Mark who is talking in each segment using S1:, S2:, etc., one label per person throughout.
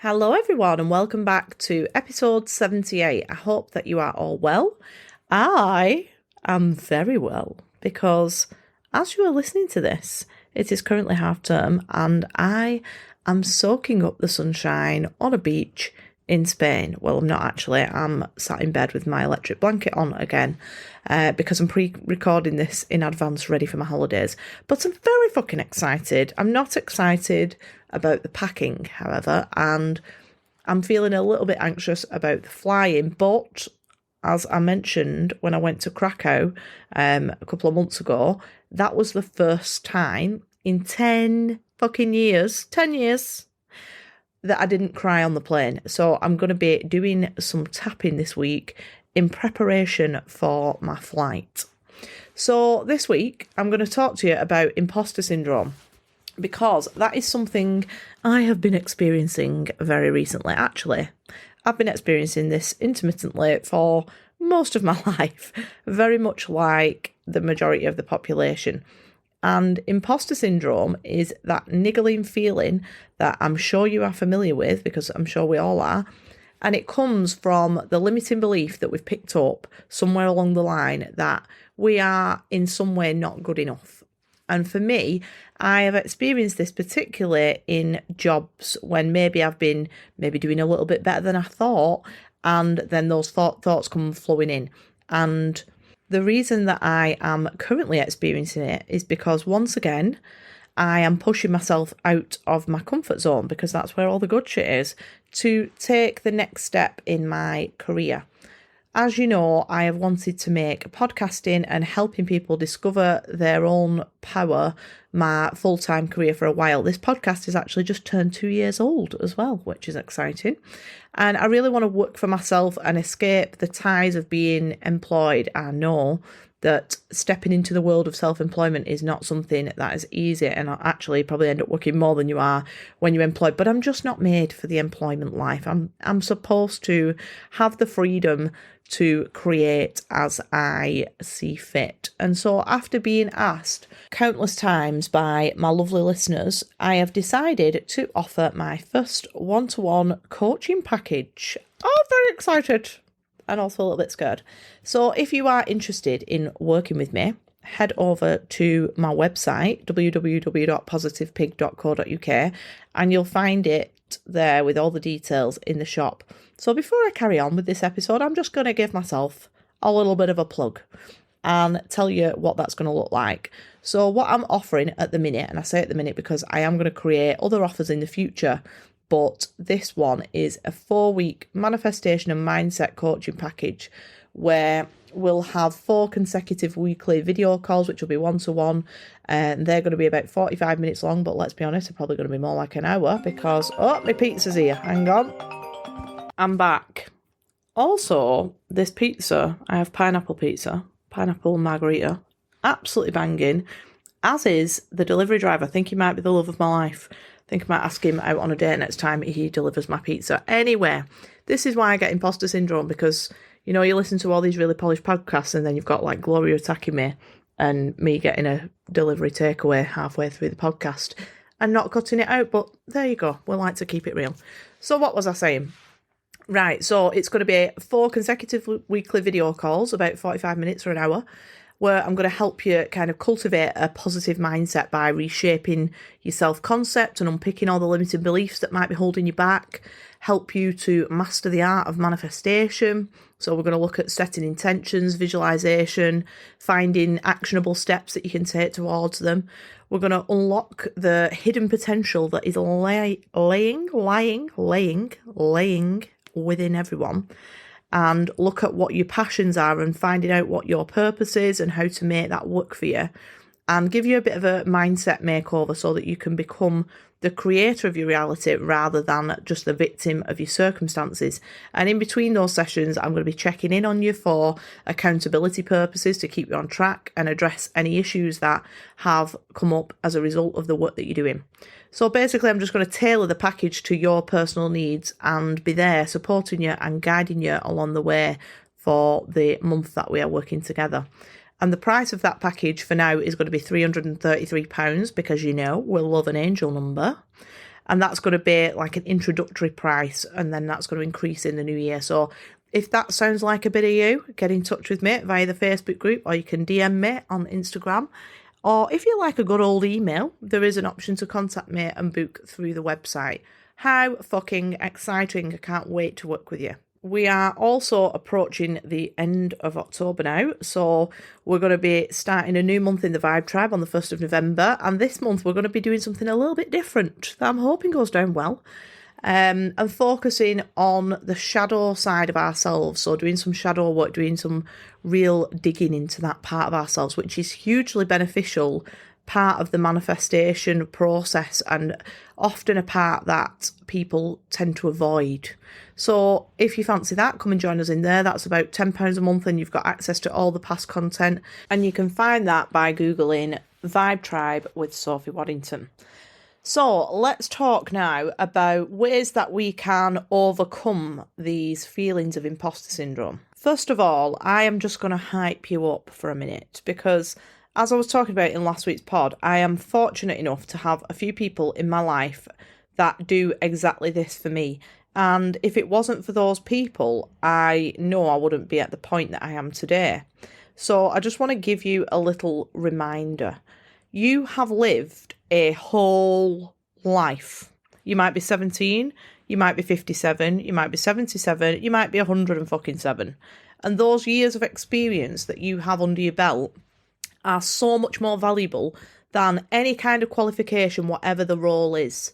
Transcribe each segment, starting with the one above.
S1: Hello, everyone, and welcome back to episode 78. I hope that you are all well. I am very well because as you are listening to this, it is currently half term and I am soaking up the sunshine on a beach in Spain. Well, I'm not actually. I'm sat in bed with my electric blanket on again because I'm pre-recording this in advance ready for my holidays. But I'm very fucking excited. I'm not excited about the packing, however, and I'm feeling a little bit anxious about the flying. But as I mentioned when I went to Krakow a couple of months ago, that was the first time in 10 years, that I didn't cry on the plane. So I'm going to be doing some tapping this week in preparation for my flight. So this week, I'm going to talk to you about imposter syndrome because that is something I have been experiencing very recently. Actually, I've been experiencing this intermittently for most of my life, very much like the majority of the population. And imposter syndrome is that niggling feeling that I'm sure you are familiar with, because I'm sure we all are. And it comes from the limiting belief that we've picked up somewhere along the line that we are in some way not good enough. And for me, I have experienced this particularly in jobs when maybe I've been doing a little bit better than I thought, and then those thoughts come flowing in. And the reason that I am currently experiencing it is because, once again, I am pushing myself out of my comfort zone, because that's where all the good shit is, to take the next step in my career. As you know, I have wanted to make podcasting and helping people discover their own power my full-time career for a while. This podcast has actually just turned 2 years old as well, which is exciting. And I really want to work for myself and escape the ties of being employed. I know that stepping into the world of self-employment is not something that is easy, and I'll actually probably end up working more than you are when you're employed. But I'm just not made for the employment life. I'm supposed to have the freedom to create as I see fit. And so, after being asked countless times by my lovely listeners, I have decided to offer my first one-to-one coaching package. Oh, I'm very excited and also a little bit scared. So if you are interested in working with me, head over to my website, www.positivepig.co.uk, and you'll find it there with all the details in the shop. So before I carry on with this episode, I'm just going to give myself a little bit of a plug and tell you what that's going to look like. So what I'm offering at the minute, and I say at the minute because I am going to create other offers in the future, but this one is a 4-week manifestation and mindset coaching package where we'll have 4 consecutive weekly video calls, which will be one-to-one, and they're going to be about 45 minutes long, but let's be honest, they're probably going to be more like an hour because, oh, my pizza's here, hang on, I'm back. Also, this pizza, I have pineapple margarita, absolutely banging, as is the delivery driver. I think he might be the love of my life. I think I might ask him out on a date next time he delivers my pizza. Anyway, this is why I get imposter syndrome, because, you know, you listen to all these really polished podcasts and then you've got like Gloria attacking me and me getting a delivery takeaway halfway through the podcast and not cutting it out. But there you go. We like to keep it real. So what was I saying? Right, so it's going to be 4 consecutive weekly video calls, about 45 minutes or an hour, where I'm going to help you kind of cultivate a positive mindset by reshaping your self-concept and unpicking all the limiting beliefs that might be holding you back, help you to master the art of manifestation. So we're going to look at setting intentions, visualization, finding actionable steps that you can take towards them. We're going to unlock the hidden potential that is laying within everyone, and look at what your passions are and finding out what your purpose is and how to make that work for you, and give you a bit of a mindset makeover so that you can become the creator of your reality rather than just the victim of your circumstances. And in between those sessions, I'm going to be checking in on you for accountability purposes to keep you on track and address any issues that have come up as a result of the work that you're doing. So basically, I'm just going to tailor the package to your personal needs and be there supporting you and guiding you along the way for the month that we are working together. And the price of that package for now is going to be £333 because, you know, we'll love an angel number. And that's going to be like an introductory price, and then that's going to increase in the new year. So if that sounds like a bit of you, get in touch with me via the Facebook group, or you can DM me on Instagram. Or if you like a good old email, there is an option to contact me and book through the website. How fucking exciting. I can't wait to work with you. We are also approaching the end of October now, so we're going to be starting a new month in the Vibe Tribe on the 1st of November, and this month we're going to be doing something a little bit different that I'm hoping goes down well, and focusing on the shadow side of ourselves, so doing some shadow work, doing some real digging into that part of ourselves, which is hugely beneficial part of the manifestation process, and often a part that people tend to avoid. So if you fancy that, come and join us in there. That's about £10 a month, and you've got access to all the past content, and you can find that by googling Vibe Tribe with Sophie Waddington. So let's talk now about ways that we can overcome these feelings of imposter syndrome. First of all, I am just going to hype you up for a minute, because as I was talking about in last week's pod, I am fortunate enough to have a few people in my life that do exactly this for me. And if it wasn't for those people, I know I wouldn't be at the point that I am today. So I just want to give you a little reminder. You have lived a whole life. You might be 17, you might be 57, you might be 77, you might be 107. And those years of experience that you have under your belt are so much more valuable than any kind of qualification, whatever the role is.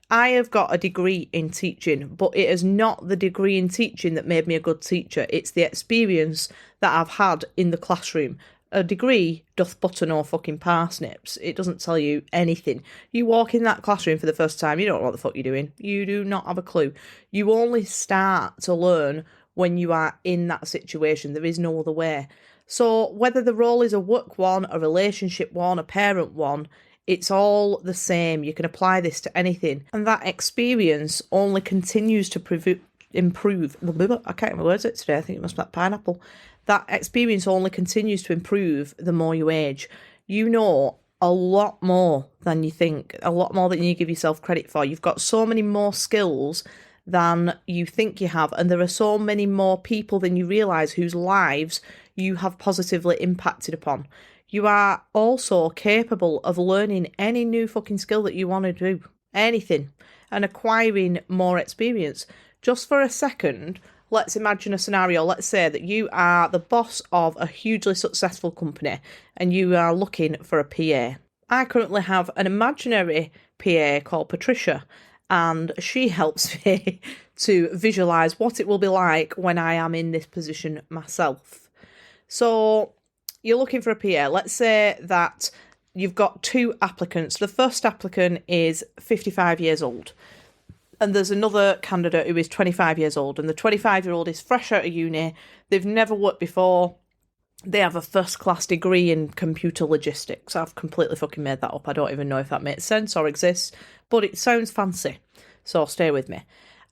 S1: I have got a degree in teaching, but it is not the degree in teaching that made me a good teacher. It's the experience that I've had in the classroom. A degree doth butter no fucking parsnips. It doesn't tell you anything. You walk in that classroom for the first time, you don't know what the fuck you're doing. You do not have a clue. You only start to learn when you are in that situation. There is no other way. So whether the role is a work one, a relationship one, a parent one, it's all the same. You can apply this to anything. And that experience only continues to improve. I can't get my words out today. I think it must be that pineapple. That experience only continues to improve the more you age. You know a lot more than you think, a lot more than you give yourself credit for. You've got so many more skills than you think you have. And there are so many more people than you realise whose lives you have positively impacted upon. You are also capable of learning any new fucking skill that you want to do, anything, and acquiring more experience. Just for a second, let's imagine a scenario. Let's say that you are the boss of a hugely successful company and you are looking for a PA. I currently have an imaginary PA called Patricia, and she helps me to visualise what it will be like when I am in this position myself. So you're looking for a PA. Let's say that you've got two applicants. The first applicant is 55 years old. And there's another candidate who is 25 years old. And the 25-year-old is fresh out of uni. They've never worked before. They have a first-class degree in computer logistics. I've completely fucking made that up. I don't even know if that makes sense or exists. But it sounds fancy. So stay with me.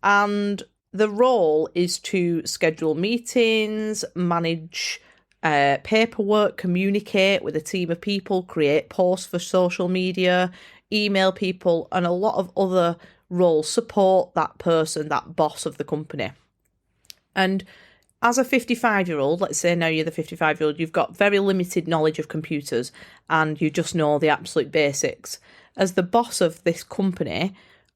S1: And the role is to schedule meetings, manage paperwork, communicate with a team of people, create posts for social media, email people, and a lot of other roles, support that person, that boss of the company. And as a 55-year-old, let's say now you're the 55-year-old, you've got very limited knowledge of computers and you just know the absolute basics. As the boss of this company,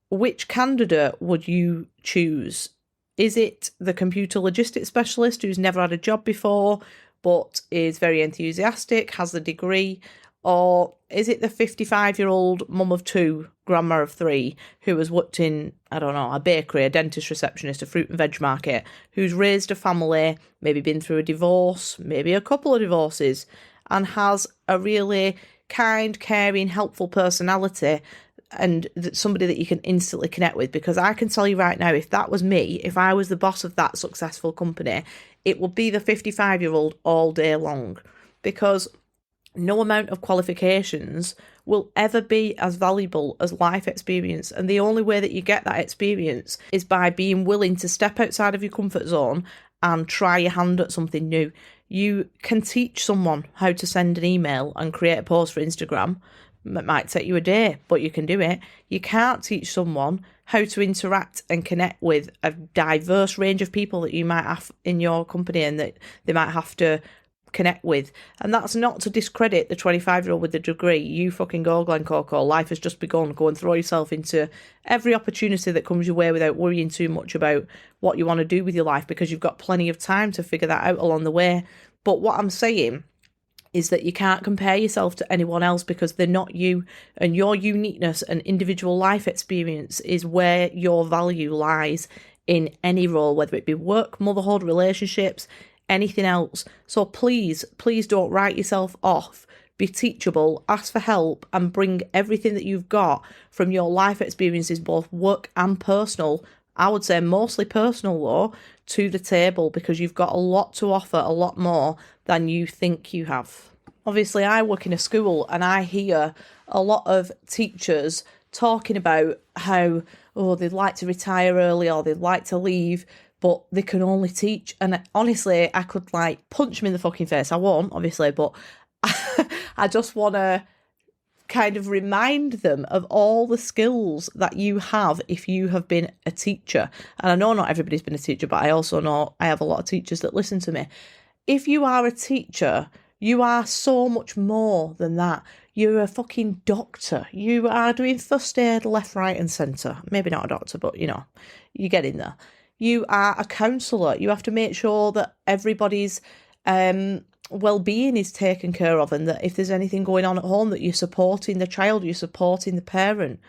S1: which candidate would you choose? Is it the computer logistics specialist who's never had a job before but is very enthusiastic, has the degree? Or is it the 55-year-old mum of two, grandma of three, who has worked in, I don't know, a bakery, a dentist receptionist, a fruit and veg market, who's raised a family, maybe been through a divorce, maybe a couple of divorces, and has a really kind, caring, helpful personality, and somebody that you can instantly connect with? Because I can tell you right now, if that was me, if I was the boss of that successful company, it would be the 55-year-old all day long, because no amount of qualifications will ever be as valuable as life experience. And the only way that you get that experience is by being willing to step outside of your comfort zone and try your hand at something new. You can teach someone how to send an email and create a post for Instagram, It might take you a day, but you can do it. You can't teach someone how to interact and connect with a diverse range of people that you might have in your company and that they might have to connect with. And that's not to discredit the 25-year-old with the degree. You fucking go, Glen Coco. Life has just begun. Go and throw yourself into every opportunity that comes your way without worrying too much about what you want to do with your life, because you've got plenty of time to figure that out along the way. But what I'm saying is that you can't compare yourself to anyone else, because they're not you, and your uniqueness and individual life experience is where your value lies in any role, whether it be work, motherhood, relationships, anything else. So please don't write yourself off. Be teachable, ask for help, and bring everything that you've got from your life experiences, both work and personal, I would say mostly personal though, to the table, because you've got a lot to offer, a lot more than you think you have. Obviously, I work in a school and I hear a lot of teachers talking about how, they'd like to retire early or they'd like to leave, but they can only teach. And honestly, I could punch them in the fucking face. I won't, obviously, but I just want to kind of remind them of all the skills that you have if you have been a teacher. And I know not everybody's been a teacher, but I also know I have a lot of teachers that listen to me. If you are a teacher, you are so much more than that. You're a fucking doctor. You are doing first aid left, right and centre. Maybe not a doctor, but you get in there. You are a counsellor. You have to make sure that everybody's well-being is taken care of, and that if there's anything going on at home, that you're supporting the child, you're supporting the parent.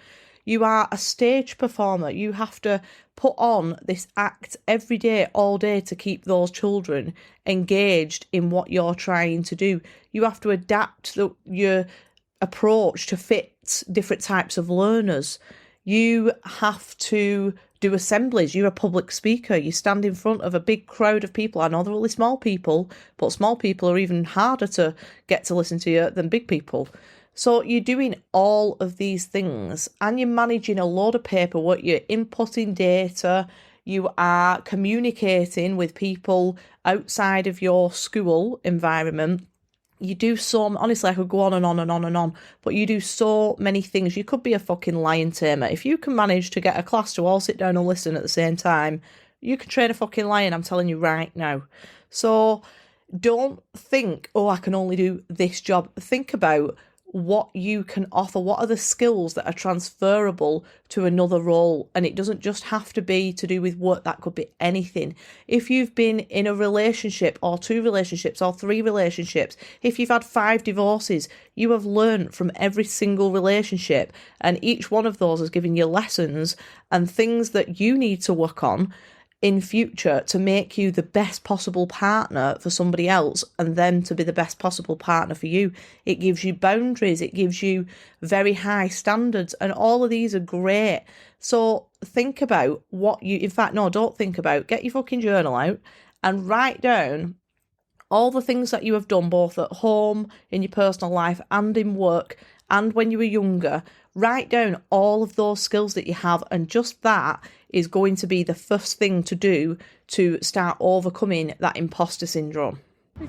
S1: You are a stage performer. You have to put on this act every day, all day, to keep those children engaged in what you're trying to do. You have to adapt your approach to fit different types of learners. You have to do assemblies. You're a public speaker. You stand in front of a big crowd of people. I know they're only small people, but small people are even harder to get to listen to you than big people. So you're doing all of these things and you're managing a load of paperwork, you're inputting data, you are communicating with people outside of your school environment. You do honestly, I could go on and on and on and on, but you do so many things. You could be a fucking lion tamer. If you can manage to get a class to all sit down and listen at the same time, you can train a fucking lion, I'm telling you right now. So don't think, I can only do this job. Think about what you can offer. What are the skills that are transferable to another role? And it doesn't just have to be to do with work. That could be anything. If you've been in a relationship or 2 relationships or 3 relationships, if you've had 5 divorces, you have learned from every single relationship, and each one of those has given you lessons and things that you need to work on in future to make you the best possible partner for somebody else, and them to be the best possible partner for you. It gives you boundaries, it gives you very high standards, and all of these are great. So think about don't think about, get your fucking journal out and write down all the things that you have done, both at home, in your personal life and in work, and when you were younger. Write down all of those skills that you have, and just that is going to be the first thing to do to start overcoming that imposter syndrome.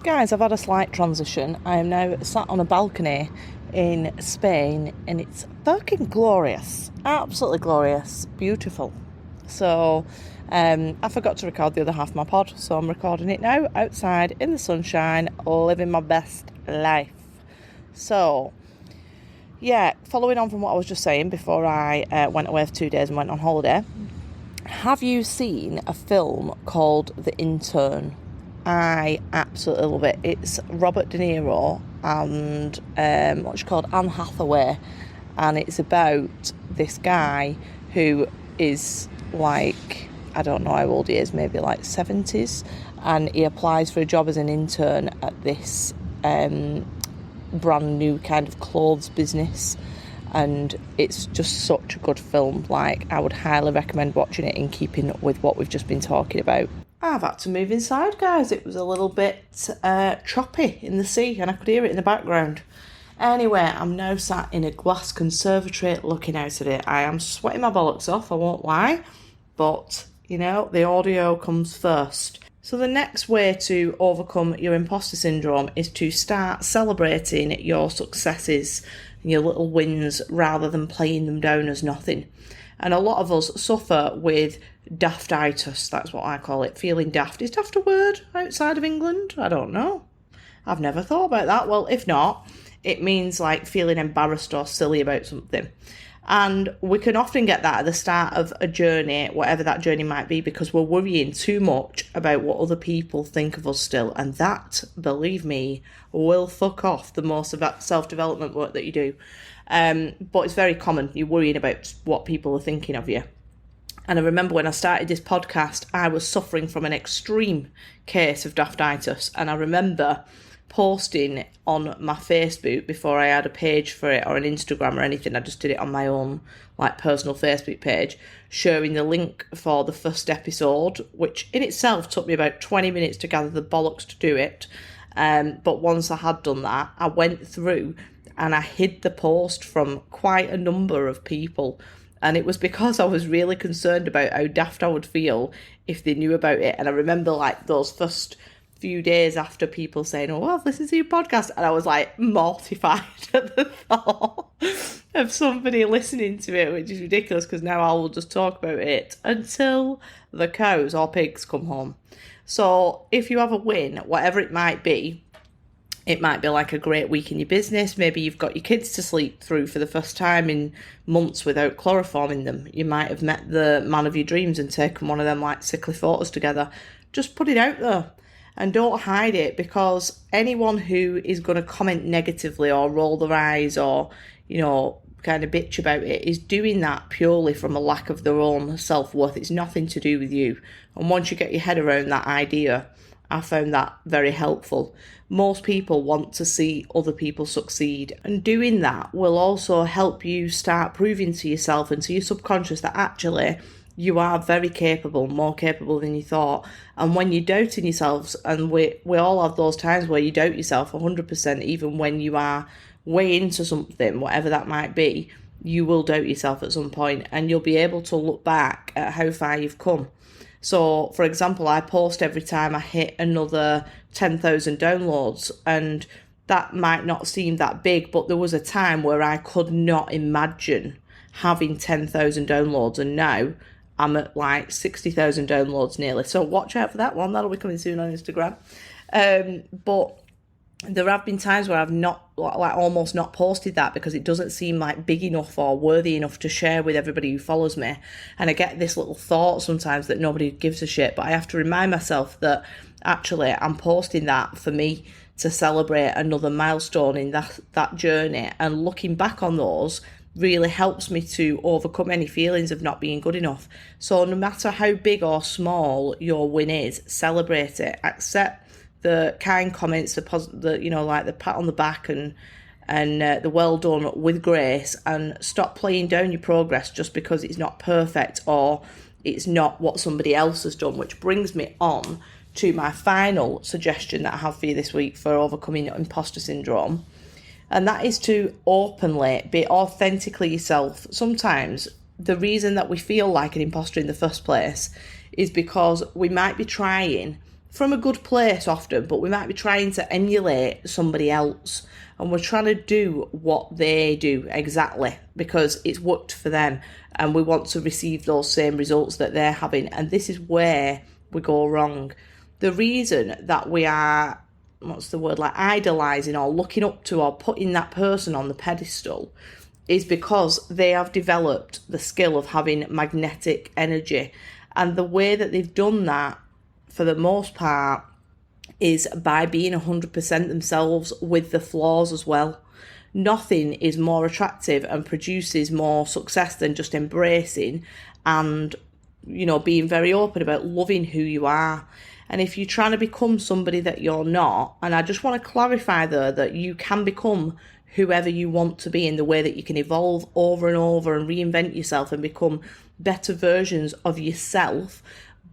S1: Guys, I've had a slight transition. I am now sat on a balcony in Spain, and it's fucking glorious. Absolutely glorious. Beautiful. So I forgot to record the other half of my pod, so I'm recording it now outside in the sunshine, living my best life. So yeah, following on from what I was just saying before I went away for 2 days and went on holiday, have you seen a film called The Intern? I absolutely love it. It's Robert De Niro and Anne Hathaway, and it's about this guy who is I don't know how old he is, maybe 70s, and he applies for a job as an intern at this brand new kind of clothes business, and it's just such a good film. I would highly recommend watching it in keeping with what we've just been talking about. I've had to move inside, guys. It was a little bit choppy in the sea, and I could hear it in the background. Anyway, I'm now sat in a glass conservatory looking out at it. I am sweating my bollocks off, I won't lie, but the audio comes first. So the next way to overcome your imposter syndrome is to start celebrating your successes. and your little wins rather than playing them down as nothing. And a lot of us suffer with daftitis, that's what I call it, feeling daft. Is daft a word outside of England? I don't know. I've never thought about that. Well, if not, it means like feeling embarrassed or silly about something. And we can often get that at the start of a journey, whatever that journey might be, because we're worrying too much about what other people think of us still. And that, believe me, will fuck off the more self-development work that you do. But it's very common. You're worrying about what people are thinking of you. And I remember when I started this podcast, I was suffering from an extreme case of daftitis. And I remember posting on my Facebook before I had a page for it or an Instagram or anything. I just did it on my own like personal Facebook page, sharing the link for the first episode, which in itself took me about 20 minutes to gather the bollocks to do it. But once I had done that, I went through and I hid the post from quite a number of people. And it was because I was really concerned about how daft I would feel if they knew about it. And I remember like those first few days after people saying, oh, I've listened to your podcast, and I was like mortified at the thought of somebody listening to it, which is ridiculous because now I will just talk about it until the cows or pigs come home. So if you have a win, whatever it might be like a great week in your business. Maybe you've got your kids to sleep through for the first time in months without chloroforming them. You might have met the man of your dreams and taken one of them like sickly photos together. Just put it out there. And don't hide it, because anyone who is going to comment negatively or roll their eyes or, kind of bitch about it is doing that purely from a lack of their own self-worth. It's nothing to do with you. And once you get your head around that idea, I found that very helpful. Most people want to see other people succeed, and doing that will also help you start proving to yourself and to your subconscious that actually you are very capable, more capable than you thought. And when you're doubting yourselves, and we all have those times where you doubt yourself 100%, even when you are way into something, whatever that might be, you will doubt yourself at some point, and you'll be able to look back at how far you've come. So, for example, I post every time I hit another 10,000 downloads, and that might not seem that big, but there was a time where I could not imagine having 10,000 downloads, and now I'm at like 60,000 downloads nearly. So watch out for that one. That'll be coming soon on Instagram. But there have been times where I've not, like almost not posted that because it doesn't seem like big enough or worthy enough to share with everybody who follows me. And I get this little thought sometimes that nobody gives a shit, but I have to remind myself that actually I'm posting that for me to celebrate another milestone in that journey. And looking back on those really helps me to overcome any feelings of not being good enough. So no matter how big or small your win is, celebrate it. Accept the kind comments, the like the pat on the back and the well done with grace, and stop playing down your progress just because it's not perfect or it's not what somebody else has done. Which brings me on to my final suggestion that I have for you this week for overcoming imposter syndrome. And that is to openly be authentically yourself. Sometimes the reason that we feel like an imposter in the first place is because we might be trying from a good place often, but we might be trying to emulate somebody else, and we're trying to do what they do exactly because it's worked for them, and we want to receive those same results that they're having. And this is where we go wrong. The reason that we are idolizing or looking up to or putting that person on the pedestal is because they have developed the skill of having magnetic energy. And the way that they've done that, for the most part, is by being 100% themselves with the flaws as well. Nothing is more attractive and produces more success than just embracing and, being very open about loving who you are. And if you're trying to become somebody that you're not, and I just want to clarify there that you can become whoever you want to be in the way that you can evolve over and over and reinvent yourself and become better versions of yourself,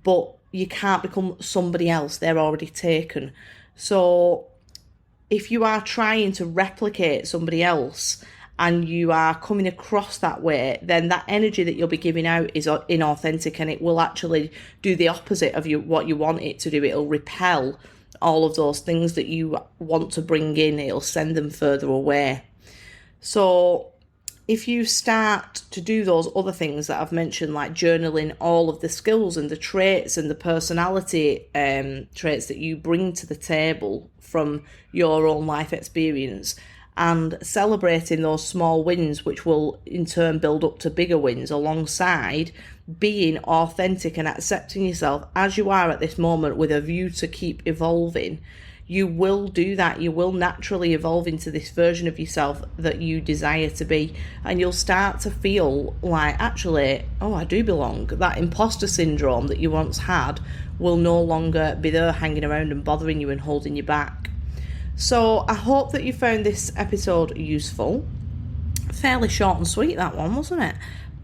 S1: but you can't become somebody else. They're already taken. So if you are trying to replicate somebody else and you are coming across that way, then that energy that you'll be giving out is inauthentic, and it will actually do the opposite of what you want it to do. It'll repel all of those things that you want to bring in. It'll send them further away. So if you start to do those other things that I've mentioned, like journaling all of the skills and the traits and the personality traits that you bring to the table from your own life experience, and celebrating those small wins, which will in turn build up to bigger wins, alongside being authentic and accepting yourself as you are at this moment with a view to keep evolving, you will do that. You will naturally evolve into this version of yourself that you desire to be, and you'll start to feel like, actually, oh, I do belong. That imposter syndrome that you once had will no longer be there hanging around and bothering you and holding you back. So I hope that you found this episode useful. Fairly short and sweet, that one, wasn't it?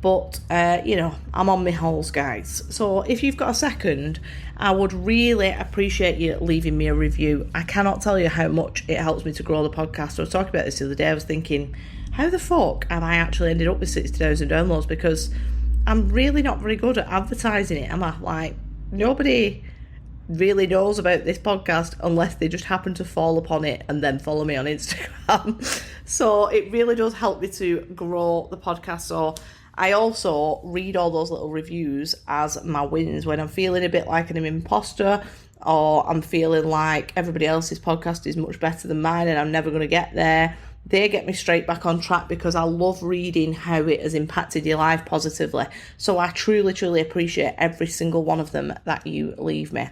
S1: But, I'm on my holes, guys. So if you've got a second, I would really appreciate you leaving me a review. I cannot tell you how much it helps me to grow the podcast. I was talking about this the other day. I was thinking, how the fuck have I actually ended up with 60,000 downloads? Because I'm really not very good at advertising it. I'm like, nobody really knows about this podcast unless they just happen to fall upon it and then follow me on Instagram. So it really does help me to grow the podcast. So I also read all those little reviews as my wins when I'm feeling a bit like an imposter, or I'm feeling like everybody else's podcast is much better than mine and I'm never going to get there. They get me straight back on track, because I love reading how it has impacted your life positively. So I truly, truly appreciate every single one of them that you leave me.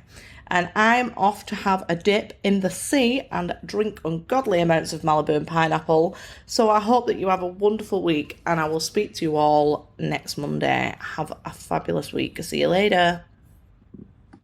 S1: And I'm off to have a dip in the sea and drink ungodly amounts of Malibu and pineapple. So I hope that you have a wonderful week, and I will speak to you all next Monday. Have a fabulous week. See you later.